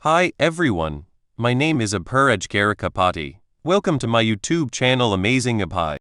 Hi everyone, my name is Abhuraj Garikapati. Welcome to my YouTube channel Amazing Abhay.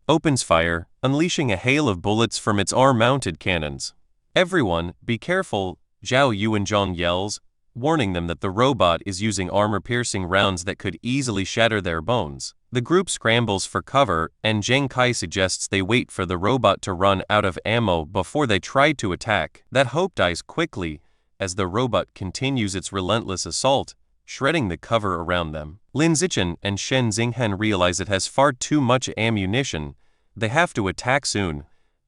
Opens fire, unleashing a hail of bullets from its arm-mounted cannons. Everyone, be careful, Zhao Yuanzhang yells, warning them that the robot is using armor-piercing rounds that could easily shatter their bones. The group scrambles for cover, and Zheng Kai suggests they wait for the robot to run out of ammo before they try to attack. That hope dies quickly, as the robot continues its relentless assault, shredding the cover around them. Lin Zichen and Shen Xinghen realize it has far too much ammunition. They have to attack soon,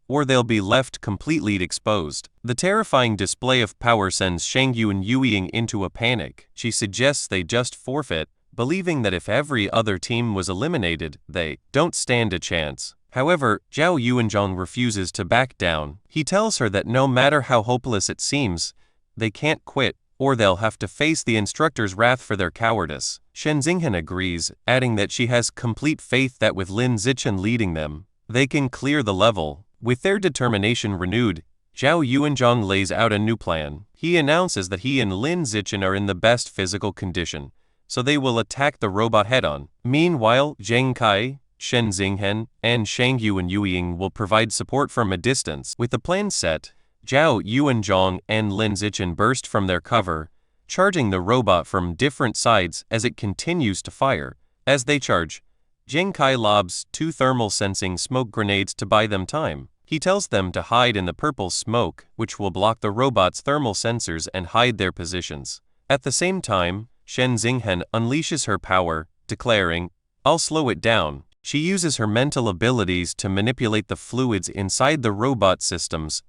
or they'll be left completely exposed. The terrifying display of power sends Shang Yuanying into a panic. She suggests they just forfeit, believing that if every other team was eliminated, they don't stand a chance. However, Zhao Yuanzhang refuses to back down. He tells her that no matter how hopeless it seems, they can't quit, or they'll have to face the instructor's wrath for their cowardice. Shen Xinghen agrees, adding that she has complete faith that with Lin Zichen leading them, they can clear the level. With their determination renewed, Zhao Yuanzhang lays out a new plan. He announces that he and Lin Zichen are in the best physical condition, so they will attack the robot head-on. Meanwhile, Zheng Kai, Shen Xinghen, and Shang Yuanying will provide support from a distance. With the plan set, Zhao Yuanzhang and Lin Zichen burst from their cover, charging the robot from different sides as it continues to fire. As they charge, Zheng Kai lobs 2 thermal sensing smoke grenades to buy them time. He tells them to hide in the purple smoke, which will block the robot's thermal sensors and hide their positions. At the same time, Shen Xinghen unleashes her power, declaring, "I'll slow it down." She uses her mental abilities to manipulate the fluids inside the robot systems,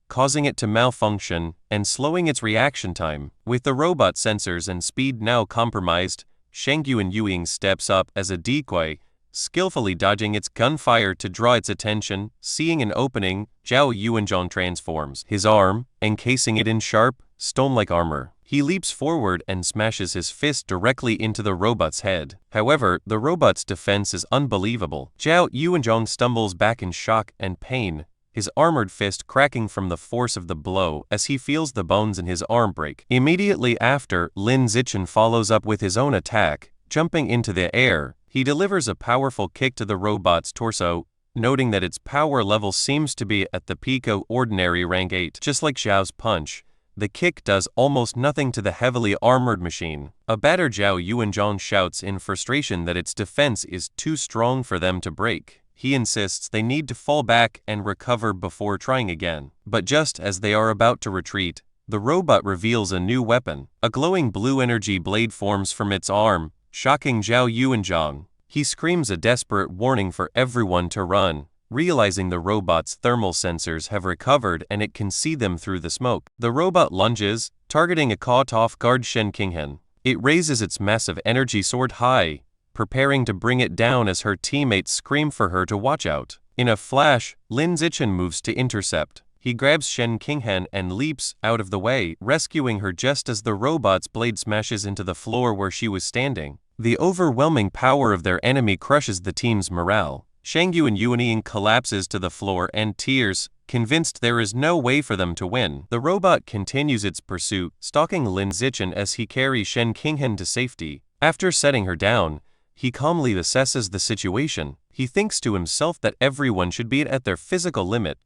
causing it to malfunction and slowing its reaction time. With the robot sensors and speed now compromised, Shang Yuanying steps up as a decoy, skillfully dodging its gunfire to draw its attention. Seeing an opening, Zhao Yuanzhang transforms his arm, encasing it in sharp, stone-like armor. He leaps forward and smashes his fist directly into the robot's head. However, the robot's defense is unbelievable. Zhao Yuanzhang stumbles back in shock and pain, his armored fist cracking from the force of the blow as he feels the bones in his arm break. Immediately after, Lin Zichen follows up with his own attack. Jumping into the air, he delivers a powerful kick to the robot's torso, noting that its power level seems to be at the peak of ordinary rank 8. Just like Zhao's punch, the kick does almost nothing to the heavily armored machine. A battered Zhao Yuanzhang shouts in frustration that its defense is too strong for them to break. He insists they need to fall back and recover before trying again. But just as they are about to retreat, the robot reveals a new weapon. A glowing blue energy blade forms from its arm, shocking Zhao Yuanzhang. He screams a desperate warning for everyone to run, realizing the robot's thermal sensors have recovered and it can see them through the smoke. The robot lunges, targeting a caught-off guard Shen Xinghen. It raises its massive energy sword high, preparing to bring it down as her teammates scream for her to watch out. In a flash, Lin Zichen moves to intercept. He grabs Shen Xinghen and leaps out of the way, rescuing her just as the robot's blade smashes into the floor where she was standing. The overwhelming power of their enemy crushes the team's morale. Shang Yuanying collapses to the floor and tears, convinced there is no way for them to win. The robot continues its pursuit, stalking Lin Zichen as he carries Shen Xinghen to safety. After setting her down, he calmly assesses the situation. He thinks to himself that everyone should be at their physical limit,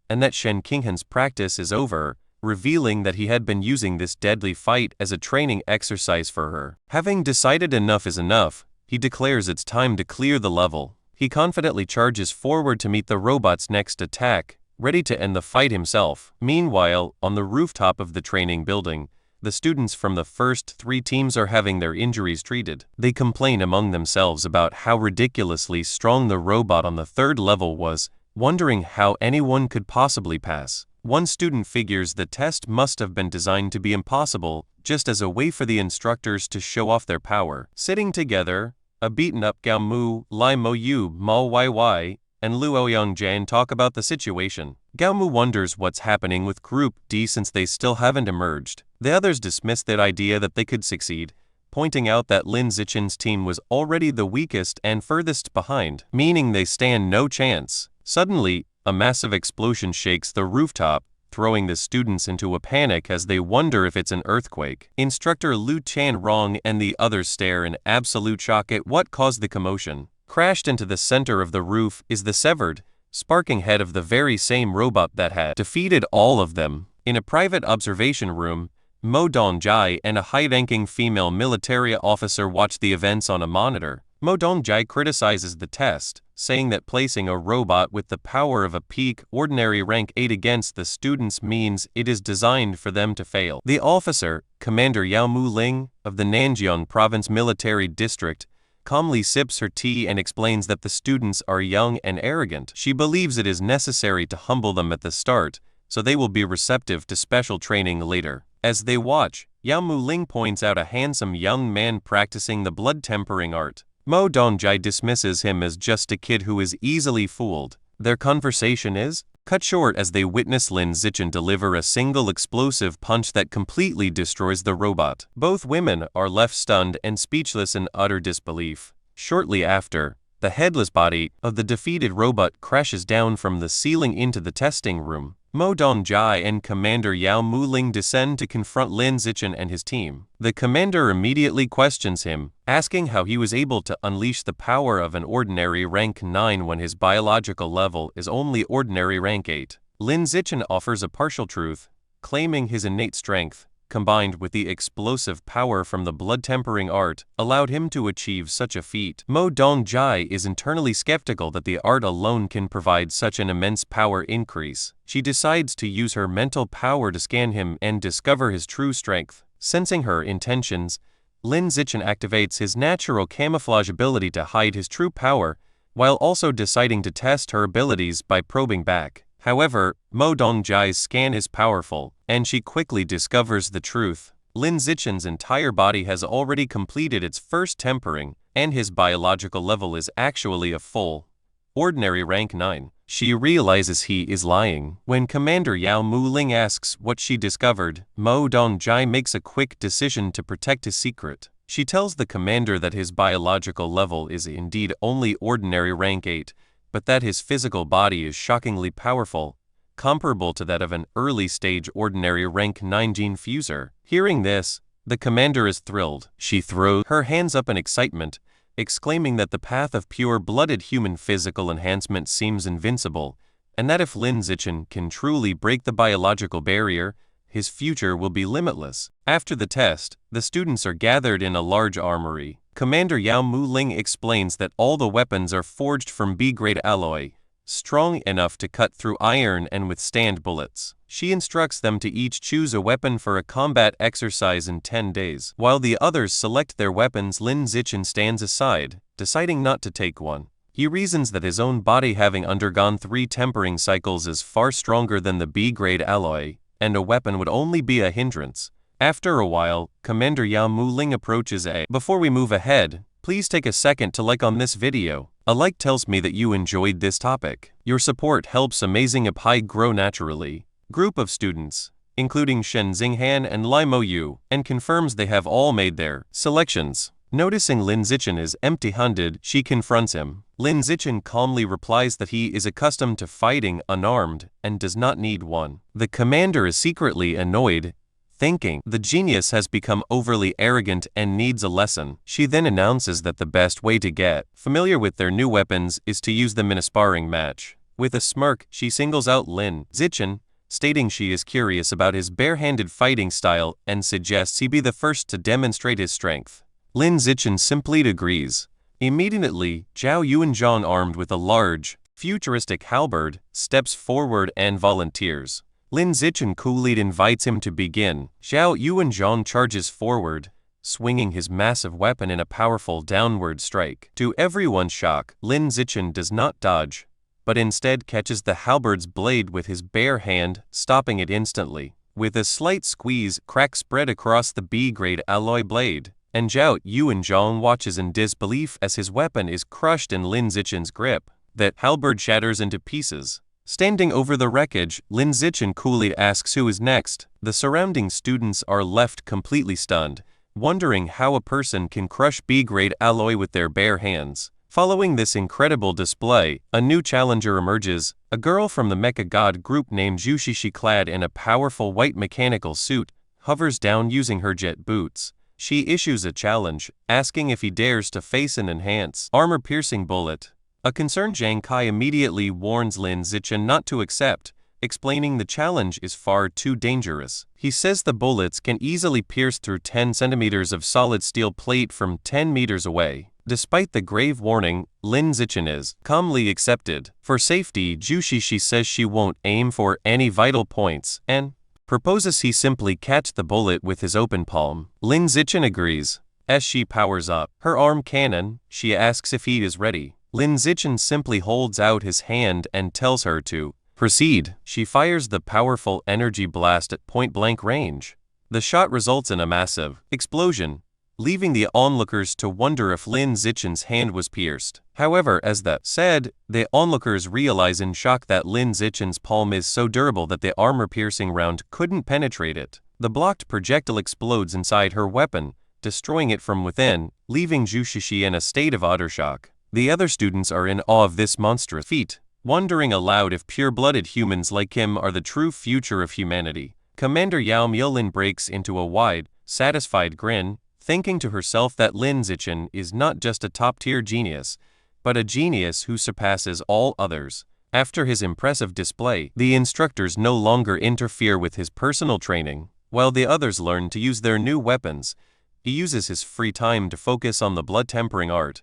and that Shen Xinghen's practice is over, revealing that he had been using this deadly fight as a training exercise for her. Having decided enough is enough, he declares it's time to clear the level. He confidently charges forward to meet the robot's next attack, ready to end the fight himself. Meanwhile, on the rooftop of the training building, the students from the first 3 teams are having their injuries treated. They complain among themselves about how ridiculously strong the robot on the 3rd level was, wondering how anyone could possibly pass. One student figures the test must have been designed to be impossible, just as a way for the instructors to show off their power. Sitting together, a beaten-up Gao Mu, Lai Mo Yu, Mao YY, and Luo Yongjian talk about the situation. Gao Mu wonders what's happening with Group D since they still haven't emerged. The others dismiss that idea that they could succeed, pointing out that Lin Zichen's team was already the weakest and furthest behind, meaning they stand no chance. Suddenly, a massive explosion shakes the rooftop, throwing the students into a panic as they wonder if it's an earthquake. Instructor Liu Tianrong and the others stare in absolute shock at what caused the commotion. Crashed into the center of the roof is the severed, sparking head of the very same robot that had defeated all of them. In a private observation room, Mo Dongjai and a high-ranking female military officer watch the events on a monitor. Mo Dongjai criticizes the test, saying that placing a robot with the power of a peak ordinary rank 8 against the students means it is designed for them to fail. The officer, Commander Yao Muling, of the Nanjiang Province Military District, calmly sips her tea and explains that the students are young and arrogant. She believes it is necessary to humble them at the start, so they will be receptive to special training later. As they watch, Yao Muling points out a handsome young man practicing the blood-tempering art. Mo Dongjai dismisses him as just a kid who is easily fooled. Their conversation is cut short as they witness Lin Zichen deliver a single explosive punch that completely destroys the robot. Both women are left stunned and speechless in utter disbelief. Shortly after, the headless body of the defeated robot crashes down from the ceiling into the testing room. Mo Dongjai and Commander Yao Muling descend to confront Lin Zichen and his team. The commander immediately questions him, asking how he was able to unleash the power of an ordinary rank 9 when his biological level is only ordinary rank 8. Lin Zichen offers a partial truth, claiming his innate strength, combined with the explosive power from the blood-tempering art, allowed him to achieve such a feat. Mo Dongjai is internally skeptical that the art alone can provide such an immense power increase. She decides to use her mental power to scan him and discover his true strength. Sensing her intentions, Lin Zichen activates his natural camouflage ability to hide his true power, while also deciding to test her abilities by probing back. However, Mo Dongjai's scan is powerful, and she quickly discovers the truth. Lin Zichen's entire body has already completed its first tempering, and his biological level is actually a full, ordinary rank 9. She realizes he is lying. When Commander Yao Muling asks what she discovered, Mo Dongjai makes a quick decision to protect his secret. She tells the commander that his biological level is indeed only ordinary rank 8, but that his physical body is shockingly powerful, comparable to that of an early-stage ordinary rank 9 gene fuser. Hearing this, the commander is thrilled. She throws her hands up in excitement, exclaiming that the path of pure-blooded human physical enhancement seems invincible, and that if Lin Zichen can truly break the biological barrier, his future will be limitless. After the test, the students are gathered in a large armory. Commander Yao Muling explains that all the weapons are forged from B-grade alloy, strong enough to cut through iron and withstand bullets. She instructs them to each choose a weapon for a combat exercise in 10 days. While the others select their weapons, Lin Zichen stands aside, deciding not to take one. He reasons that his own body, having undergone 3 tempering cycles, is far stronger than the B-grade alloy, and a weapon would only be a hindrance. After a while, Commander Yao Muling approaches A. Before we move ahead, please take a second to like on this video. A like tells me that you enjoyed this topic. Your support helps Amazing Pi grow naturally. Group of students, including Shen Xinghan and Lai Mo Yu, and confirms they have all made their selections. Noticing Lin Zichen is empty-handed, she confronts him. Lin Zichen calmly replies that he is accustomed to fighting unarmed and does not need one. The commander is secretly annoyed, thinking the genius has become overly arrogant and needs a lesson. She then announces that the best way to get familiar with their new weapons is to use them in a sparring match. With a smirk, she singles out Lin Zichen, stating she is curious about his bare-handed fighting style and suggests he be the first to demonstrate his strength. Lin Zichen simply agrees. Immediately, Zhao Yuanzhang, armed with a large, futuristic halberd, steps forward and volunteers. Lin Zichen coolly invites him to begin. Zhao Yuanzhang charges forward, swinging his massive weapon in a powerful downward strike. To everyone's shock, Lin Zichen does not dodge, but instead catches the halberd's blade with his bare hand, stopping it instantly. With a slight squeeze, cracks spread across the B-grade alloy blade, and Zhao Yuanzhang watches in disbelief as his weapon is crushed in Lin Zichen's grip. That halberd shatters into pieces. Standing over the wreckage, Lin Zichen coolly asks who is next. The surrounding students are left completely stunned, wondering how a person can crush B-grade alloy with their bare hands. Following this incredible display, a new challenger emerges, a girl from the mecha god group named Jushishi, clad in a powerful white mechanical suit, hovers down using her jet boots. She issues a challenge, asking if he dares to face an enhanced, armor-piercing bullet. A concerned Zhang Kai immediately warns Lin Zichen not to accept, explaining the challenge is far too dangerous. He says the bullets can easily pierce through 10 centimeters of solid steel plate from 10 meters away. Despite the grave warning, Lin Zichen is calmly accepted. For safety, Jushishi says she won't aim for any vital points and proposes he simply catch the bullet with his open palm. Lin Zichen agrees. As she powers up her arm cannon, she asks if he is ready. Lin Zichen simply holds out his hand and tells her to proceed. She fires the powerful energy blast at point-blank range. The shot results in a massive explosion, leaving the onlookers to wonder if Lin Zichen's hand was pierced. However, as the onlookers realize in shock that Lin Zichen's palm is so durable that the armor-piercing round couldn't penetrate it. The blocked projectile explodes inside her weapon, destroying it from within, leaving Jushishi in a state of utter shock. The other students are in awe of this monstrous feat, wondering aloud if pure-blooded humans like him are the true future of humanity. Commander Yao Miulin breaks into a wide, satisfied grin, thinking to herself that Lin Zichen is not just a top-tier genius, but a genius who surpasses all others. After his impressive display, the instructors no longer interfere with his personal training. While the others learn to use their new weapons, he uses his free time to focus on the blood-tempering art,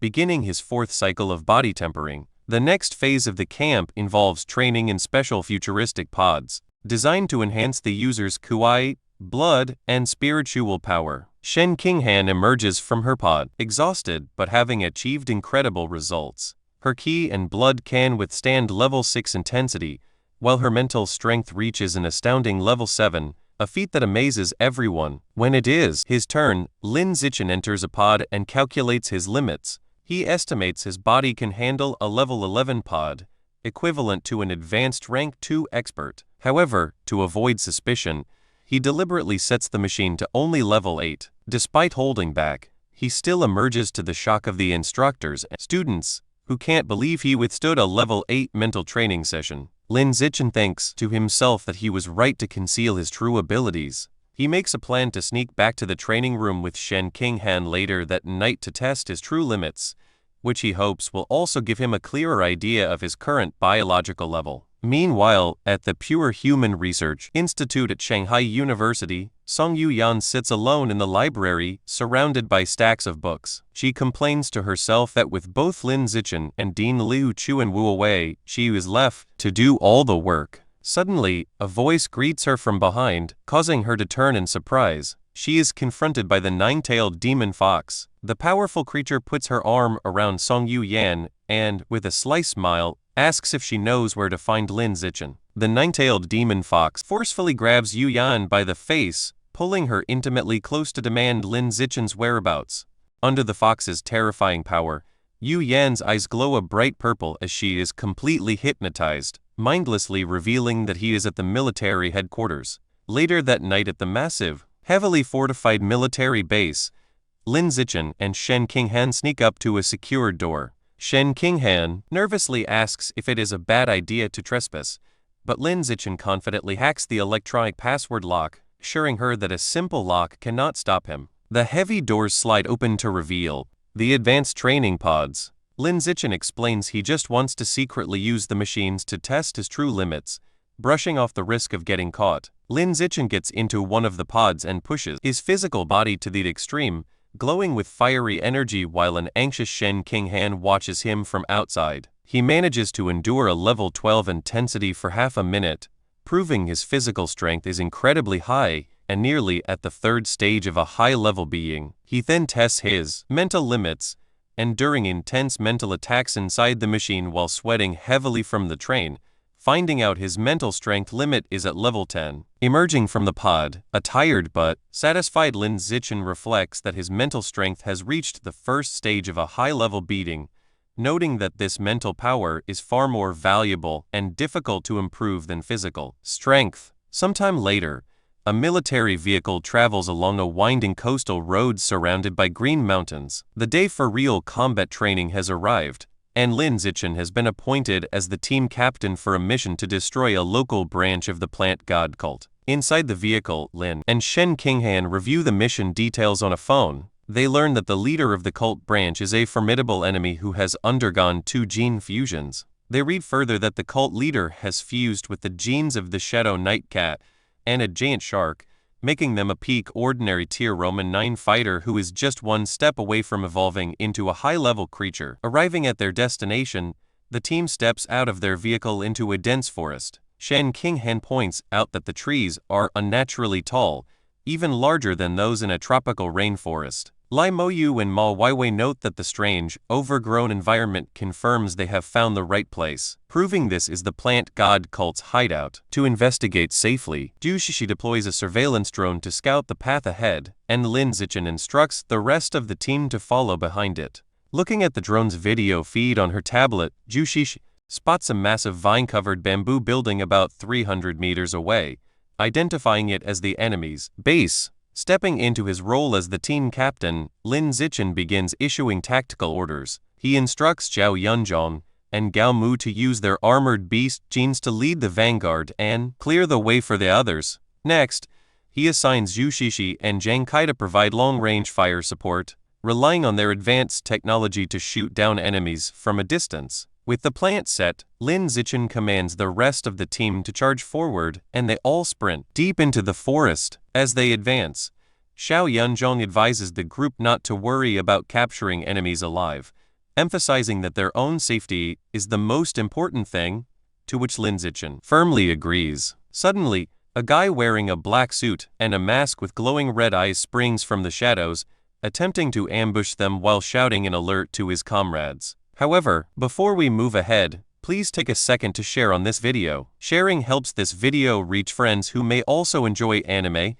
beginning his 4th cycle of body tempering. The next phase of the camp involves training in special futuristic pods, designed to enhance the user's kuai, blood, and spiritual power. Shen Qinghan emerges from her pod, exhausted but having achieved incredible results. Her ki and blood can withstand level 6 intensity, while her mental strength reaches an astounding level 7, a feat that amazes everyone. When it is his turn, Lin Zichen enters a pod and calculates his limits. He estimates his body can handle a level 11 pod, equivalent to an advanced rank 2 expert. However, to avoid suspicion, he deliberately sets the machine to only level 8. Despite holding back, he still emerges to the shock of the instructors and students, who can't believe he withstood a level 8 mental training session. Lin Zichen thinks to himself that he was right to conceal his true abilities. He makes a plan to sneak back to the training room with Shen Qinghan later that night to test his true limits, which he hopes will also give him a clearer idea of his current biological level. Meanwhile, at the Pure Human Research Institute at Shanghai University, Song Yuyan sits alone in the library, surrounded by stacks of books. She complains to herself that with both Lin Zichen and Dean Liu Chu and Wu away, she is left to do all the work. Suddenly, a voice greets her from behind, causing her to turn in surprise. She is confronted by the nine-tailed demon fox. The powerful creature puts her arm around Song Yuyan and, with a sly smile, asks if she knows where to find Lin Zichen. The nine-tailed demon fox forcefully grabs Yuyan by the face, pulling her intimately close to demand Lin Zichen's whereabouts. Under the fox's terrifying power, Yuyan's eyes glow a bright purple as she is completely hypnotized, mindlessly revealing that he is at the military headquarters. Later that night at the massive, heavily fortified military base, Lin Zichen and Shen Qinghan sneak up to a secured door. Shen Qinghan nervously asks if it is a bad idea to trespass, but Lin Zichen confidently hacks the electronic password lock, assuring her that a simple lock cannot stop him. The heavy doors slide open to reveal the advanced training pods. Lin Zichen explains he just wants to secretly use the machines to test his true limits, brushing off the risk of getting caught. Lin Zichen gets into one of the pods and pushes his physical body to the extreme, glowing with fiery energy while an anxious Shen Qinghan watches him from outside. He manages to endure a level 12 intensity for half a minute, proving his physical strength is incredibly high and nearly at the 3rd stage of a high-level being. He then tests his mental limits, enduring intense mental attacks inside the machine while sweating heavily from the train, finding out his mental strength limit is at level 10. Emerging from the pod, a tired but satisfied Lin Zichen reflects that his mental strength has reached the 1st stage of a high-level beating, noting that this mental power is far more valuable and difficult to improve than physical strength. Sometime later, A military vehicle travels along a winding coastal road surrounded by green mountains. The day for real combat training has arrived, and Lin Zichen has been appointed as the team captain for a mission to destroy a local branch of the plant god cult. Inside the vehicle, Lin and Shen Qinghan review the mission details on a phone. They learn that the leader of the cult branch is a formidable enemy who has undergone 2 gene fusions. They read further that the cult leader has fused with the genes of the Shadow Night Cat and a giant shark, making them a peak ordinary tier Roman 9 fighter who is just one step away from evolving into a high-level creature. Arriving at their destination, the team steps out of their vehicle into a dense forest. Shen Qinghan points out that the trees are unnaturally tall, even larger than those in a tropical rainforest. Lai Moyu and Ma Weiwei note that the strange, overgrown environment confirms they have found the right place, proving this is the plant god cult's hideout. To investigate safely, Zhu Shishi deploys a surveillance drone to scout the path ahead, and Lin Zichen instructs the rest of the team to follow behind it. Looking at the drone's video feed on her tablet, Zhu Shishi spots a massive vine-covered bamboo building about 300 meters away, identifying it as the enemy's base. Stepping into his role as the team captain, Lin Zichen begins issuing tactical orders. He instructs Zhao Yunzhong and Gao Mu to use their armored beast genes to lead the vanguard and clear the way for the others. Next, he assigns Zhu Shishi and Zhang Kai to provide long-range fire support, relying on their advanced technology to shoot down enemies from a distance. With the plant set, Lin Zichen commands the rest of the team to charge forward, and they all sprint deep into the forest. As they advance, Xiao Yunzhong advises the group not to worry about capturing enemies alive, emphasizing that their own safety is the most important thing, to which Lin Zichen firmly agrees. Suddenly, a guy wearing a black suit and a mask with glowing red eyes springs from the shadows, attempting to ambush them while shouting an alert to his comrades. However, before we move ahead, please take a second to share on this video. Sharing helps this video reach friends who may also enjoy anime,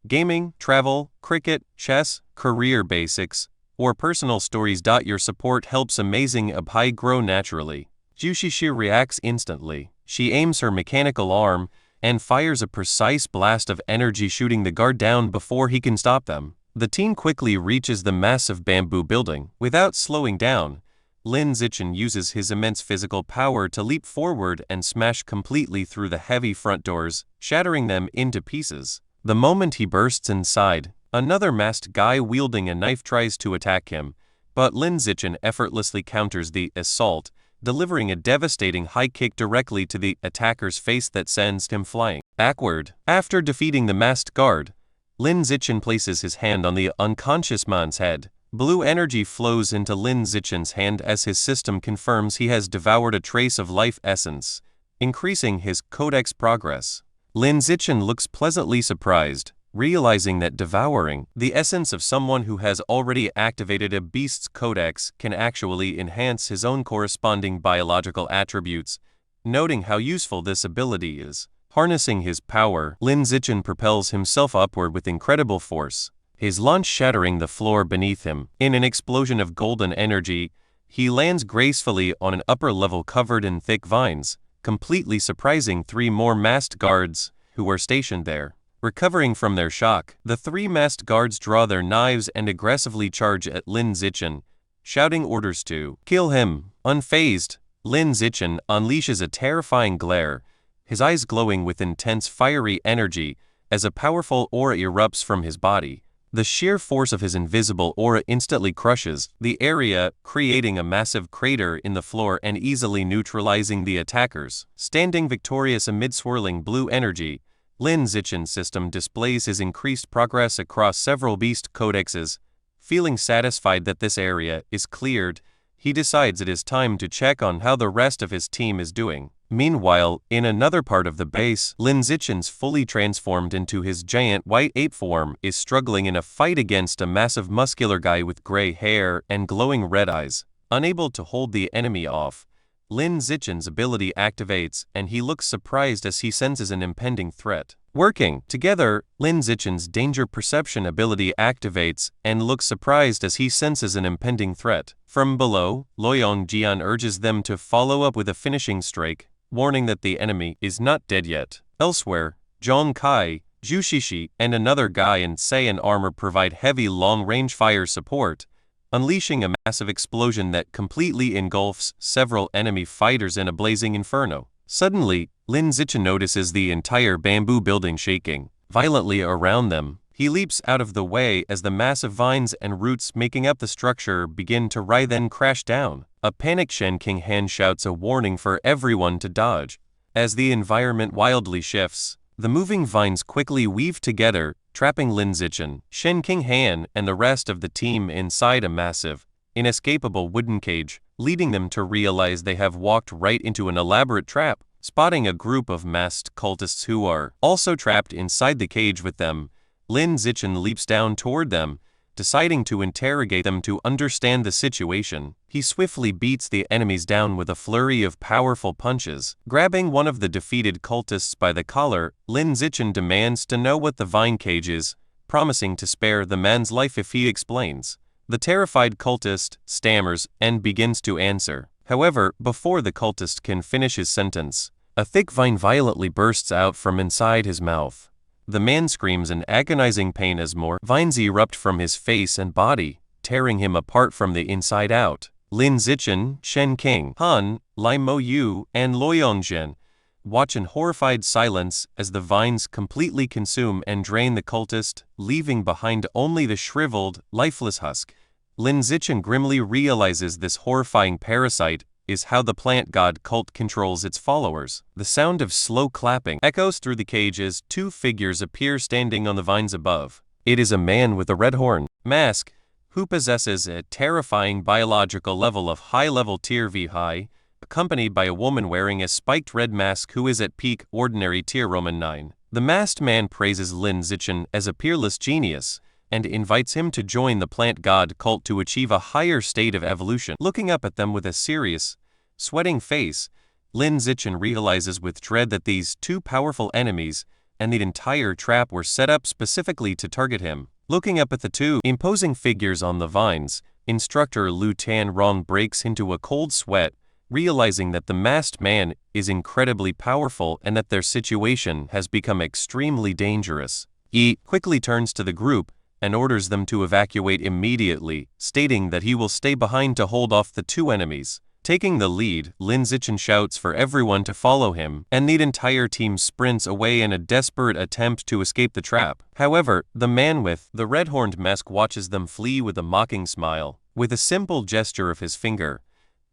gaming, travel, cricket, chess, career basics, or personal stories. Your support helps Amazing Abhai grow naturally. Zhu Shishi reacts instantly. She aims her mechanical arm and fires a precise blast of energy, shooting the guard down before he can stop them. The team quickly reaches the massive bamboo building. Without slowing down, Lin Zichen uses his immense physical power to leap forward and smash completely through the heavy front doors, shattering them into pieces. The moment he bursts inside, another masked guy wielding a knife tries to attack him, but Lin Zichen effortlessly counters the assault, delivering a devastating high kick directly to the attacker's face that sends him flying backward. After defeating the masked guard, Lin Zichen places his hand on the unconscious man's head. Blue energy flows into Lin Zichen's hand as his system confirms he has devoured a trace of life essence, increasing his codex progress. Lin Zichen looks pleasantly surprised, realizing that devouring the essence of someone who has already activated a beast's codex can actually enhance his own corresponding biological attributes. Noting how useful this ability is, harnessing his power, Lin Zichen propels himself upward with incredible force, his launch shattering the floor beneath him. In an explosion of golden energy, he lands gracefully on an upper level covered in thick vines, completely surprising 3 more masked guards who were stationed there. Recovering from their shock, the 3 masked guards draw their knives and aggressively charge at Lin Zichen, shouting orders to kill him. Unfazed, Lin Zichen unleashes a terrifying glare, his eyes glowing with intense fiery energy as a powerful aura erupts from his body. The sheer force of his invisible aura instantly crushes the area, creating a massive crater in the floor and easily neutralizing the attackers. Standing victorious amid swirling blue energy, Lin Zichen's system displays his increased progress across several beast codexes. Feeling satisfied that this area is cleared, he decides it is time to check on how the rest of his team is doing. Meanwhile, in another part of the base, Lin Zichen's fully transformed into his giant white ape form is struggling in a fight against a massive muscular guy with gray hair and glowing red eyes. Unable to hold the enemy off, Lin Zichen's ability activates and he looks surprised as he senses an impending threat. Working together, Lin Zichen's danger perception ability activates and looks surprised as he senses an impending threat. From below, Luoyang Jian urges them to follow up with a finishing strike, warning that the enemy is not dead yet. Elsewhere, Zhang Kai, Zhu Shishi and another guy in Saiyan armor provide heavy long-range fire support, unleashing a massive explosion that completely engulfs several enemy fighters in a blazing inferno. Suddenly, Lin Zichen notices the entire bamboo building shaking violently around them. He leaps out of the way as the massive vines and roots making up the structure begin to writhe and crash down. A panicked Shen King Han shouts a warning for everyone to dodge. As the environment wildly shifts, the moving vines quickly weave together, trapping Lin Zichen, Shen King Han, and the rest of the team inside a massive, inescapable wooden cage, leading them to realize they have walked right into an elaborate trap. Spotting a group of masked cultists who are also trapped inside the cage with them, Lin Zichen leaps down toward them, deciding to interrogate them to understand the situation. He swiftly beats the enemies down with a flurry of powerful punches. Grabbing one of the defeated cultists by the collar, Lin Zichen demands to know what the vine cage is, promising to spare the man's life if he explains. The terrified cultist stammers and begins to answer. However, before the cultist can finish his sentence, a thick vine violently bursts out from inside his mouth. The man screams in agonizing pain as more vines erupt from his face and body, tearing him apart from the inside out. Lin Zichen, Shen King Han, Lai Mo Yu, and Luoyang Zhen watch in horrified silence as the vines completely consume and drain the cultist, leaving behind only the shriveled, lifeless husk. Lin Zichen grimly realizes this horrifying parasite is how the plant god cult controls its followers. The sound of slow clapping echoes through the cage as two figures appear standing on the vines above. It is a man with a red horn mask, who possesses a terrifying biological level of high-level tier V high, accompanied by a woman wearing a spiked red mask who is at peak ordinary tier Roman 9. The masked man praises Lin Zichen as a peerless genius, and invites him to join the plant god cult to achieve a higher state of evolution. Looking up at them with a serious, sweating face, Lin Zichen realizes with dread that these two powerful enemies and the entire trap were set up specifically to target him. Looking up at the two imposing figures on the vines, instructor Lu Tianrong breaks into a cold sweat, realizing that the masked man is incredibly powerful and that their situation has become extremely dangerous. He quickly turns to the group and orders them to evacuate immediately, stating that he will stay behind to hold off the two enemies. Taking the lead, Lin Zichen shouts for everyone to follow him, and the entire team sprints away in a desperate attempt to escape the trap. However, the man with the red-horned mask watches them flee with a mocking smile. With a simple gesture of his finger,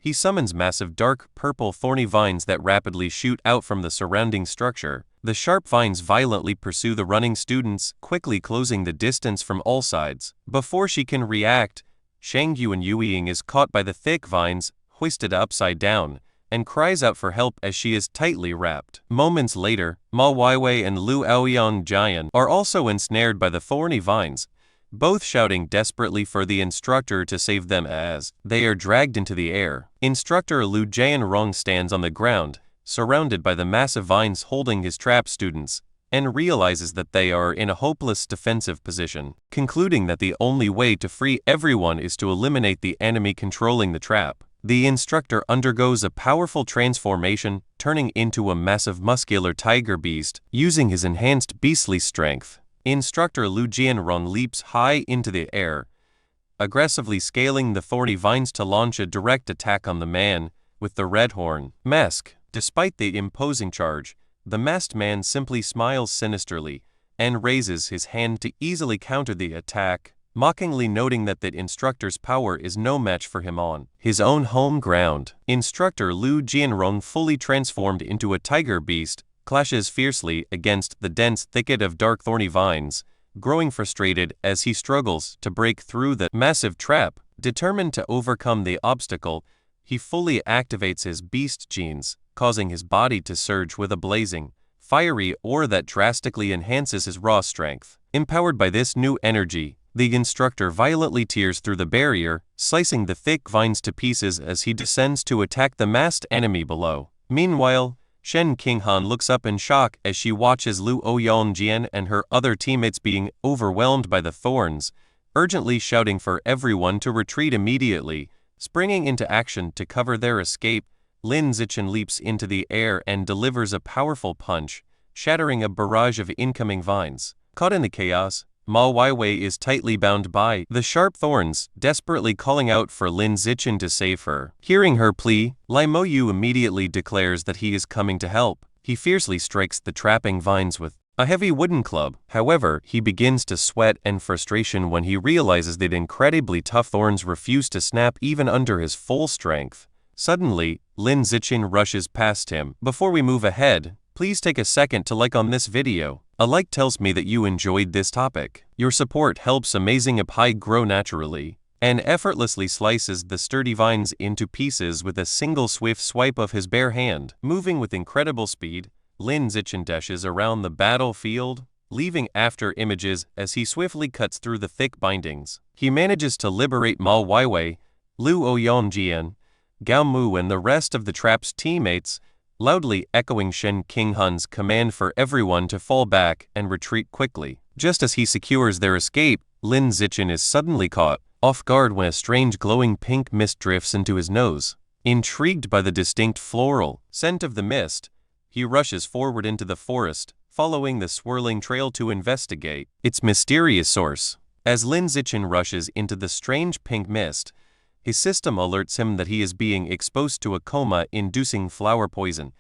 he summons massive dark purple thorny vines that rapidly shoot out from the surrounding structure. The sharp vines violently pursue the running students, quickly closing the distance from all sides. Before she can react, Shang Yuan Yueying is caught by the thick vines, hoisted upside down, and cries out for help as she is tightly wrapped. Moments later, Ma Weiwei and Lu Aoyang Jian are also ensnared by the thorny vines, both shouting desperately for the instructor to save them as they are dragged into the air. Instructor Lu Jianrong stands on the ground, surrounded by the massive vines holding his trapped students, and realizes that they are in a hopeless defensive position, concluding that the only way to free everyone is to eliminate the enemy controlling the trap. The instructor undergoes a powerful transformation, turning into a massive muscular tiger beast, using his enhanced beastly strength. Instructor Lu Jianrong leaps high into the air, aggressively scaling the thorny vines to launch a direct attack on the man with the red horn mask. Despite the imposing charge, the masked man simply smiles sinisterly and raises his hand to easily counter the attack, mockingly noting that the instructor's power is no match for him on his own home ground. Instructor Lu Jianrong, fully transformed into a tiger beast, clashes fiercely against the dense thicket of dark thorny vines, growing frustrated as he struggles to break through the massive trap. Determined to overcome the obstacle, he fully activates his beast genes, causing his body to surge with a blazing, fiery aura that drastically enhances his raw strength. Empowered by this new energy, the instructor violently tears through the barrier, slicing the thick vines to pieces as he descends to attack the masked enemy below. Meanwhile, Shen King Han looks up in shock as she watches Lu Ouyang Jian and her other teammates being overwhelmed by the thorns, urgently shouting for everyone to retreat immediately. Springing into action to cover their escape, Lin Zichen leaps into the air and delivers a powerful punch, shattering a barrage of incoming vines. Caught in the chaos, Ma Weiwei is tightly bound by the sharp thorns, desperately calling out for Lin Zichen to save her. Hearing her plea, Lai Moyu immediately declares that he is coming to help. He fiercely strikes the trapping vines with a heavy wooden club. However, he begins to sweat in frustration when he realizes that incredibly tough thorns refuse to snap even under his full strength. Suddenly, Lin Zichen rushes past him. Before we move ahead, please take a second to like on this video. A like tells me that you enjoyed this topic. Your support helps Amazing Pie grow naturally, and effortlessly slices the sturdy vines into pieces with a single swift swipe of his bare hand. Moving with incredible speed, Lin Zichen dashes around the battlefield, leaving after images as he swiftly cuts through the thick bindings. He manages to liberate Ma Weiwei, Lu Ouyonjian, Gao Mu and the rest of the trap's teammates, loudly echoing Shen Qinghan's command for everyone to fall back and retreat quickly. Just as he secures their escape, Lin Zichen is suddenly caught off guard when a strange glowing pink mist drifts into his nose. Intrigued by the distinct floral scent of the mist, he rushes forward into the forest, following the swirling trail to investigate its mysterious source. As Lin Zichen rushes into the strange pink mist, his system alerts him that he is being exposed to a coma-inducing flower poison,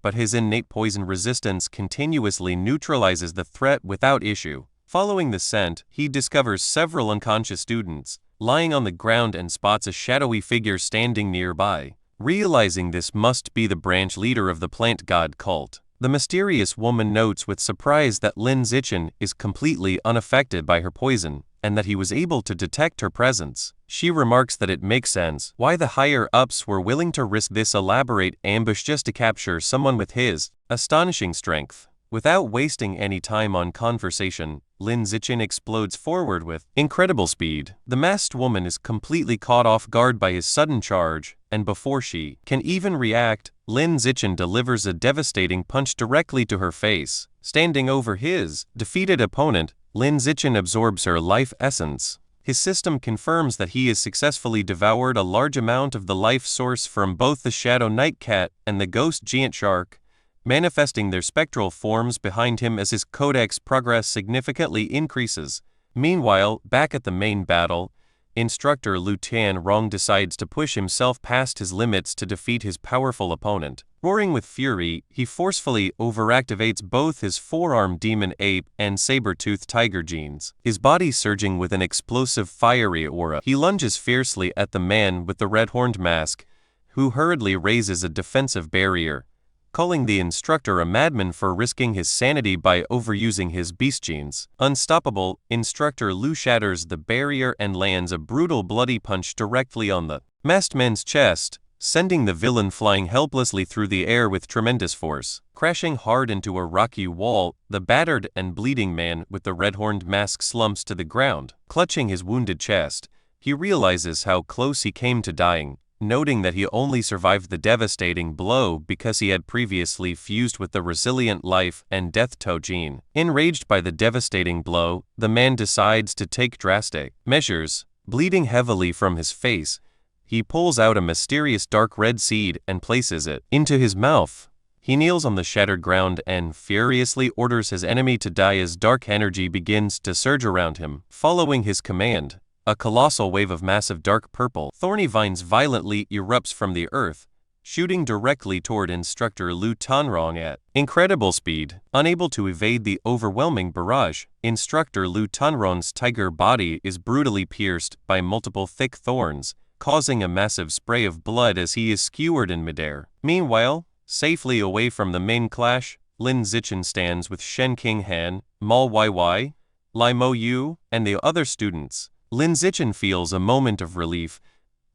but his innate poison resistance continuously neutralizes the threat without issue. Following the scent, he discovers several unconscious students lying on the ground and spots a shadowy figure standing nearby. Realizing this must be the branch leader of the plant god cult, the mysterious woman notes with surprise that Lin Zichen is completely unaffected by her poison, and that he was able to detect her presence. She remarks that it makes sense why the higher-ups were willing to risk this elaborate ambush just to capture someone with his astonishing strength. Without wasting any time on conversation, Lin Zichen explodes forward with incredible speed. The masked woman is completely caught off guard by his sudden charge, and before she can even react, Lin Zichen delivers a devastating punch directly to her face. Standing over his defeated opponent, Lin Zichen absorbs her life essence. His system confirms that he has successfully devoured a large amount of the life source from both the Shadow Night Cat and the Ghost Giant Shark, manifesting their spectral forms behind him as his codex progress significantly increases. Meanwhile, back at the main battle, Instructor Lu Tianrong decides to push himself past his limits to defeat his powerful opponent. Roaring with fury, he forcefully overactivates both his four-armed demon ape and saber-toothed tiger genes. His body surging with an explosive fiery aura, he lunges fiercely at the man with the red-horned mask, who hurriedly raises a defensive barrier, calling the instructor a madman for risking his sanity by overusing his beast genes. Unstoppable, Instructor Lu shatters the barrier and lands a brutal bloody punch directly on the masked man's chest, sending the villain flying helplessly through the air with tremendous force. Crashing hard into a rocky wall, the battered and bleeding man with the red-horned mask slumps to the ground. Clutching his wounded chest, he realizes how close he came to dying, noting that he only survived the devastating blow because he had previously fused with the resilient life and death toe gene. Enraged by the devastating blow, the man decides to take drastic measures. Bleeding heavily from his face, he pulls out a mysterious dark red seed and places it into his mouth. He kneels on the shattered ground and furiously orders his enemy to die as dark energy begins to surge around him. Following his command, a colossal wave of massive dark purple, thorny vines violently erupts from the earth, shooting directly toward Instructor Lu Tianrong at incredible speed. Unable to evade the overwhelming barrage, Instructor Lu Tianrong's tiger body is brutally pierced by multiple thick thorns, causing a massive spray of blood as he is skewered in midair. Meanwhile, safely away from the main clash, Lin Zichen stands with Shen Qinghan, Ma Weiwei, Lai Moyu, and the other students. Lin Zichen feels a moment of relief,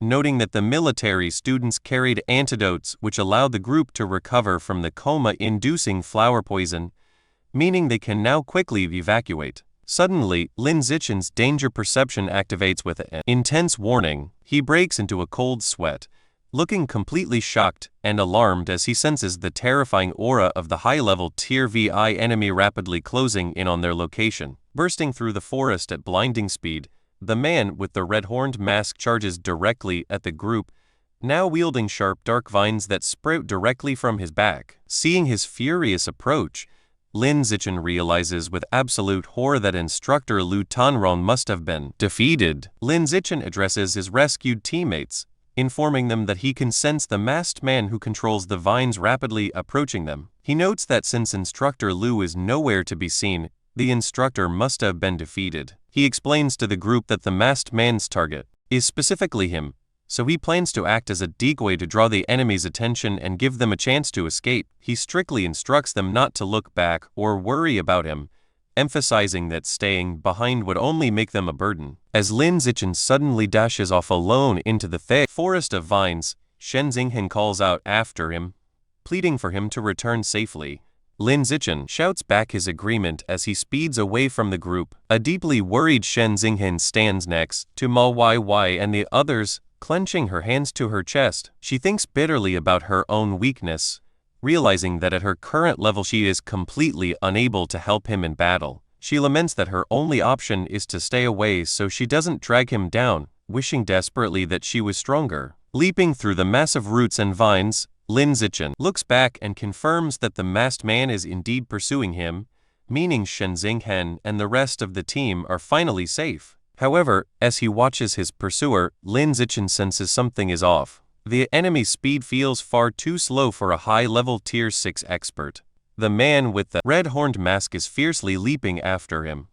noting that the military students carried antidotes which allowed the group to recover from the coma-inducing flower poison, meaning they can now quickly evacuate. Suddenly, Lin Zichen's danger perception activates with an intense warning. He breaks into a cold sweat, looking completely shocked and alarmed as he senses the terrifying aura of the high-level Tier VI enemy rapidly closing in on their location. Bursting through the forest at blinding speed, the man with the red-horned mask charges directly at the group, now wielding sharp dark vines that sprout directly from his back. Seeing his furious approach, Lin Zichen realizes with absolute horror that instructor Lu Tanrong must have been defeated. Lin Zichen addresses his rescued teammates, informing them that he can sense the masked man who controls the vines rapidly approaching them. He notes that since instructor Lu is nowhere to be seen, the instructor must have been defeated. He explains to the group that the masked man's target is specifically him, so he plans to act as a decoy to draw the enemy's attention and give them a chance to escape. He strictly instructs them not to look back or worry about him, emphasizing that staying behind would only make them a burden. As Lin Zichen suddenly dashes off alone into the thick forest of vines, Shen Xinghen calls out after him, pleading for him to return safely. Lin Zichen shouts back his agreement as he speeds away from the group. A deeply worried Shen Xinghen stands next to Ma Weiwei and the others, clenching her hands to her chest. She thinks bitterly about her own weakness, realizing that at her current level she is completely unable to help him in battle. She laments that her only option is to stay away so she doesn't drag him down, wishing desperately that she was stronger. Leaping through the massive roots and vines, Lin Zichen looks back and confirms that the masked man is indeed pursuing him, meaning Shen Xinghen and the rest of the team are finally safe. However, as he watches his pursuer, Lin Zichen senses something is off. The enemy's speed feels far too slow for a high-level Tier 6 expert. The man with the red-horned mask is fiercely leaping after him,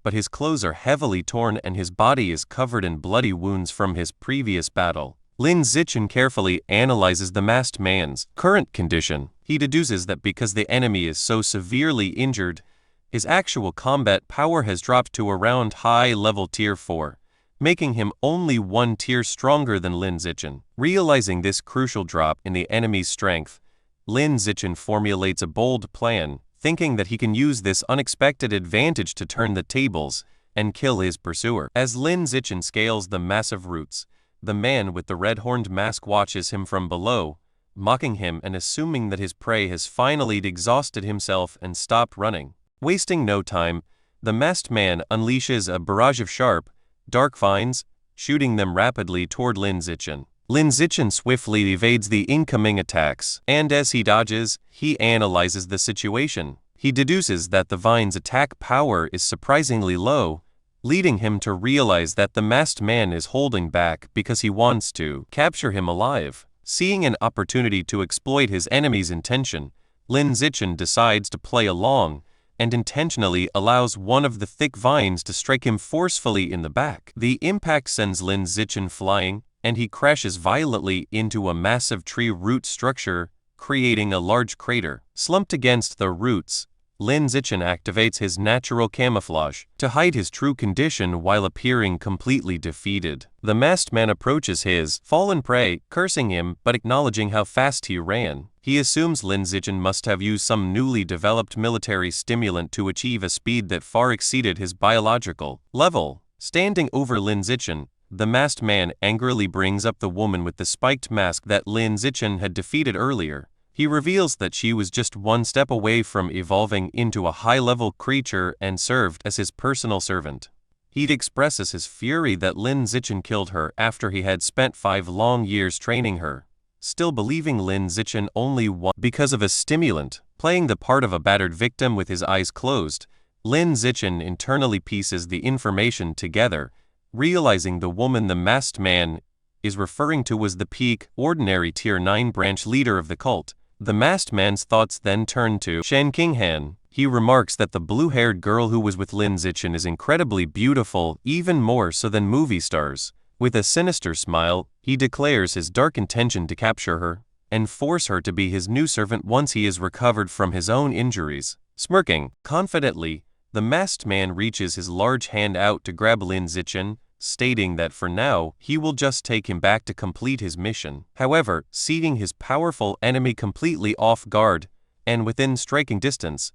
but his clothes are heavily torn and his body is covered in bloody wounds from his previous battle. Lin Zichen carefully analyzes the masked man's current condition. He deduces that because the enemy is so severely injured, his actual combat power has dropped to around high-level Tier 4, making him only one tier stronger than Lin Zichen. Realizing this crucial drop in the enemy's strength, Lin Zichen formulates a bold plan, thinking that he can use this unexpected advantage to turn the tables and kill his pursuer. As Lin Zichen scales the massive roots, the man with the red-horned mask watches him from below, mocking him and assuming that his prey has finally exhausted himself and stopped running. Wasting no time, the masked man unleashes a barrage of sharp, dark vines, shooting them rapidly toward Lin Zichen. Lin Zichen swiftly evades the incoming attacks, and as he dodges, he analyzes the situation. He deduces that the vine's attack power is surprisingly low, leading him to realize that the masked man is holding back because he wants to capture him alive. Seeing an opportunity to exploit his enemy's intention, Lin Zichen decides to play along, and intentionally allows one of the thick vines to strike him forcefully in the back. The impact sends Lin Zichen flying, and he crashes violently into a massive tree root structure, creating a large crater. Slumped against the roots, Lin Zichen activates his natural camouflage to hide his true condition while appearing completely defeated. The masked man approaches his fallen prey, cursing him but acknowledging how fast he ran. He assumes Lin Zichen must have used some newly developed military stimulant to achieve a speed that far exceeded his biological level. Standing over Lin Zichen, the masked man angrily brings up the woman with the spiked mask that Lin Zichen had defeated earlier. He reveals that she was just one step away from evolving into a high-level creature and served as his personal servant. He expresses his fury that Lin Zichen killed her after he had spent 5 long years training her, still believing Lin Zichen only won because of a stimulant. Playing the part of a battered victim with his eyes closed, Lin Zichen internally pieces the information together, realizing the woman the masked man is referring to was the peak, ordinary Tier 9 branch leader of the cult. The masked man's thoughts then turn to Shen Xinghen. He remarks that the blue-haired girl who was with Lin Zichen is incredibly beautiful, even more so than movie stars. With a sinister smile, he declares his dark intention to capture her and force her to be his new servant once he is recovered from his own injuries. Smirking confidently, the masked man reaches his large hand out to grab Lin Zichen, stating that for now, he will just take him back to complete his mission. However, seeing his powerful enemy completely off guard and within striking distance,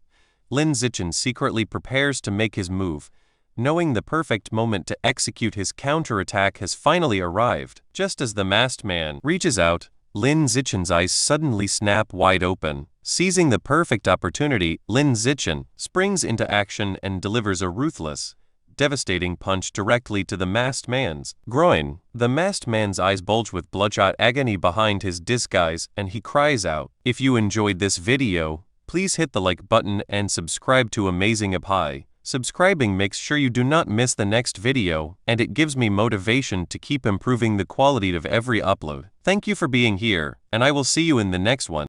Lin Zichen secretly prepares to make his move, knowing the perfect moment to execute his counterattack has finally arrived. Just as the masked man reaches out, Lin Zichen's eyes suddenly snap wide open. Seizing the perfect opportunity, Lin Zichen springs into action and delivers a ruthless, devastating punch directly to the masked man's groin. The masked man's eyes bulge with bloodshot agony behind his disguise and he cries out. If you enjoyed this video, Please hit the like button and subscribe to Amazing Apai. Subscribing makes sure you do not miss the next video, and it gives me motivation to keep improving the quality of every upload. Thank you for being here, and I will see you in the next one.